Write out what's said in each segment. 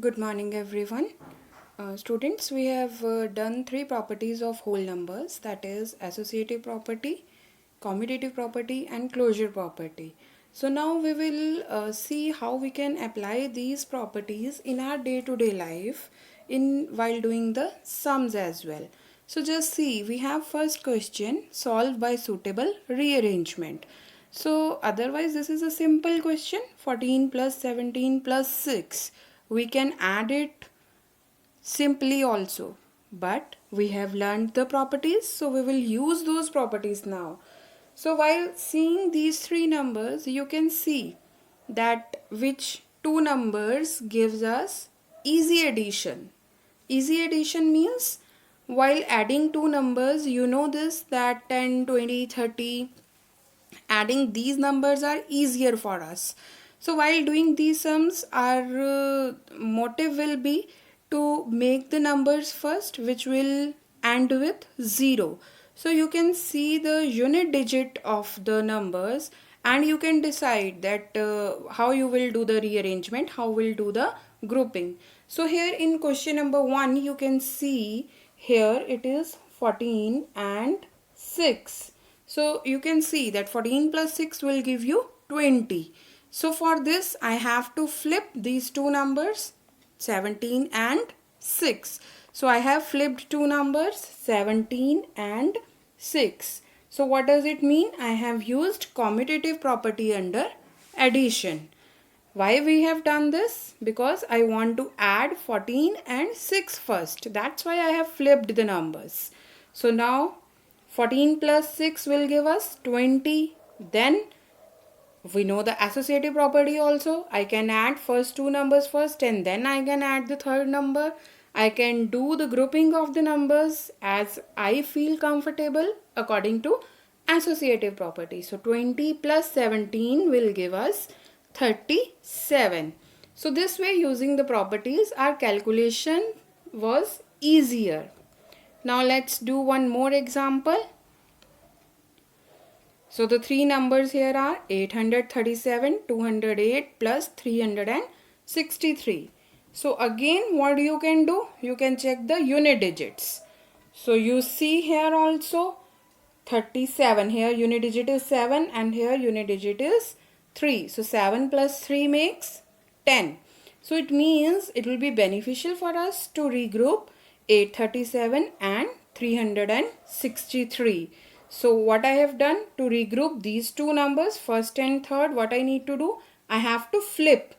Good morning, everyone. Students, we have done three properties of whole numbers, that is associative property, commutative property and closure property. So now we will see how we can apply these properties in our day-to-day life in while doing the sums as well. So just see, we have first question, solve by suitable rearrangement. So otherwise this is a simple question, 14 plus 17 plus 6. We can add it simply also, but we have learned the properties, so we will use those properties now. So while seeing these three numbers, you can see that which two numbers gives us easy addition. Easy addition means while adding two numbers, you know this, that 10, 20, 30, adding these numbers are easier for us. So while doing these sums, our motive will be to make the numbers first, which will end with 0. So you can see the unit digit of the numbers and you can decide that how you will do the rearrangement, how will do the grouping. So here in question number 1, you can see here it is 14 and 6. So you can see that 14 plus 6 will give you 20. So for this I have to flip these two numbers, 17 and 6. So I have flipped two numbers, 17 and 6. So what does it mean? I have used commutative property under addition. Why we have done this? Because I want to add 14 and 6 first. That's why I have flipped the numbers. So now 14 plus 6 will give us 20. Then we know the associative property also. I can add first two numbers first and then I can add the third number. I can do the grouping of the numbers as I feel comfortable according to associative property. So 20 plus 17 will give us 37. So this way, using the properties, our calculation was easier. Now let's do one more example. So the three numbers here are 837, 208 plus 363. So again, what you can do? You can check the unit digits. So you see here also 37. Here unit digit is 7 and here unit digit is 3. So 7 plus 3 makes 10. So it means it will be beneficial for us to regroup 837 and 363. So what I have done to regroup these two numbers, first and third, what I need to do? I have to flip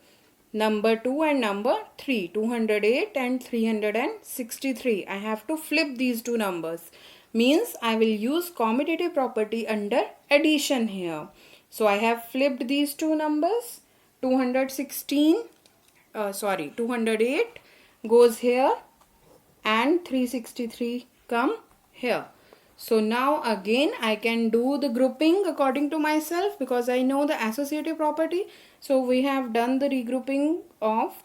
number 2 and number 3, 208 and 363. I have to flip these two numbers. Means I will use commutative property under addition here. So I have flipped these two numbers. 208 goes here and 363 come here. So now again I can do the grouping according to myself because I know the associative property. So we have done the regrouping of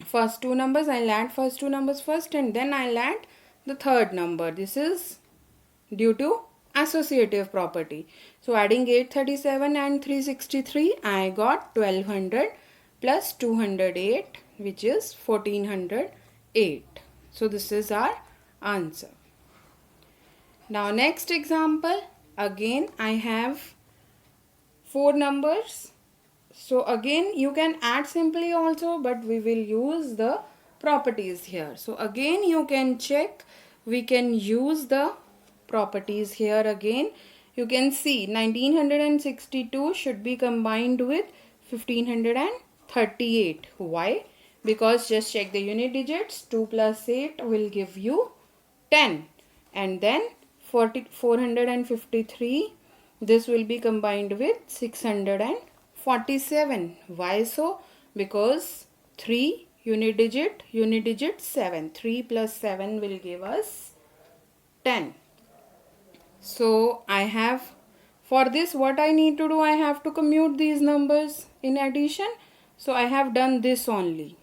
first two numbers. I'll add first two numbers first and then I'll add the third number. This is due to associative property. So adding 837 and 363, I got 1200 plus 208, which is 1408. So this is our answer. Now next example, again I have four numbers. So again you can add simply also, but we will use the properties here. So again you can check, we can use the properties here again. You can see 1962 should be combined with 1538. Why? Because just check the unit digits. 2 plus 8 will give you 10. And then 453, this will be combined with 647. Why so? Because 3 unit digit 7. 3 plus 7 will give us 10. So I have, for this what I need to do, I have to commute these numbers in addition. So I have done this only,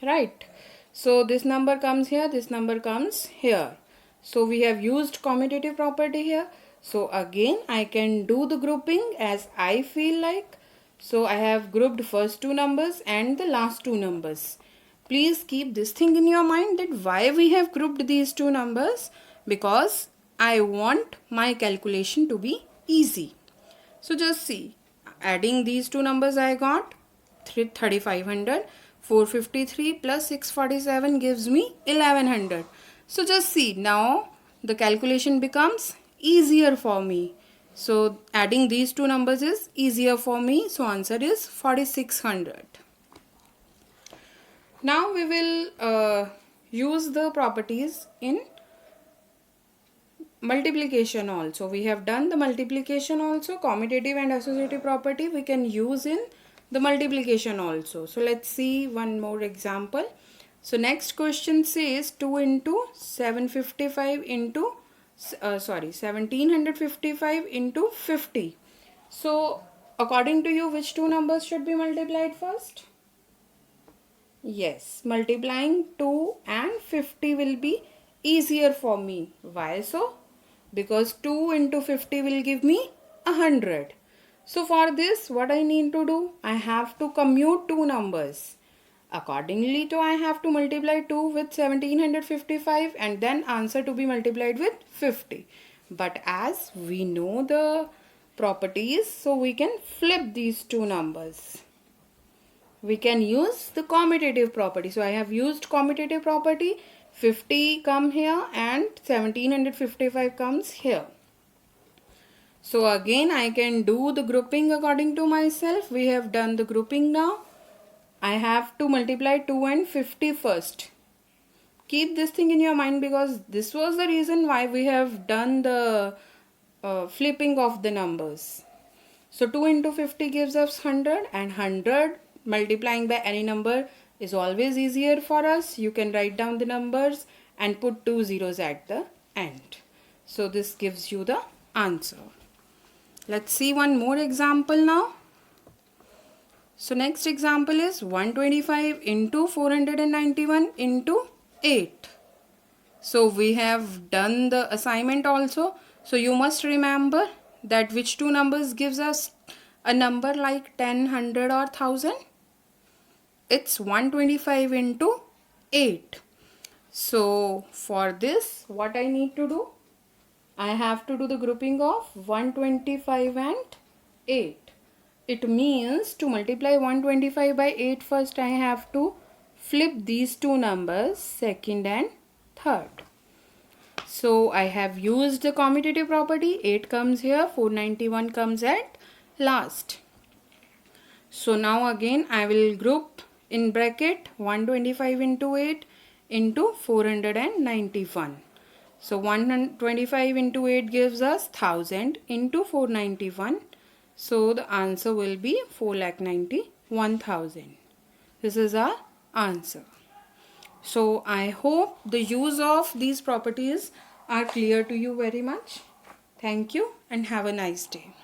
right? So this number comes here, this number comes here. So we have used commutative property here. So again I can do the grouping as I feel like. So I have grouped first two numbers and the last two numbers. Please keep this thing in your mind that why we have grouped these two numbers, because I want my calculation to be easy. So just see, adding these two numbers I got 3500, 453 plus 647 gives me 1100. So just see, now the calculation becomes easier for me. So adding these two numbers is easier for me. So answer is 4600. Now we will use the properties in multiplication also. We have done the multiplication also. Commutative and associative property we can use in the multiplication also. So let's see one more example. So next question says 2 into 755 into 1755 into 50. So according to you, which two numbers should be multiplied first? Yes, multiplying 2 and 50 will be easier for me. Why so? Because 2 into 50 will give me 100. So for this, what I need to do? I have to commute two numbers. Accordingly to, I have to multiply 2 with 1755 and then answer to be multiplied with 50. But as we know the properties, so we can flip these two numbers. We can use the commutative property. So I have used commutative property. 50 come here and 1755 comes here. So again I can do the grouping according to myself. We have done the grouping now. I have to multiply 2 and 50 first. Keep this thing in your mind, because this was the reason why we have done the flipping of the numbers. So 2 into 50 gives us 100, and 100 multiplying by any number is always easier for us. You can write down the numbers and put 2 zeros at the end. So this gives you the answer. Let's see one more example now. So next example is 125 into 491 into 8. So we have done the assignment also. So you must remember that which two numbers gives us a number like 10, 100 or 1000. It's 125 into 8. So for this, what I need to do? I have to do the grouping of 125 and 8. It means to multiply 125 by 8 first, I have to flip these two numbers, second and third. So I have used the commutative property. 8 comes here, 491 comes at last. So now again I will group in bracket 125 into 8 into 491. So 125 into 8 gives us 1000 into 491. So the answer will be 4,91,000. This is our answer. So I hope the use of these properties are clear to you very much. Thank you and have a nice day.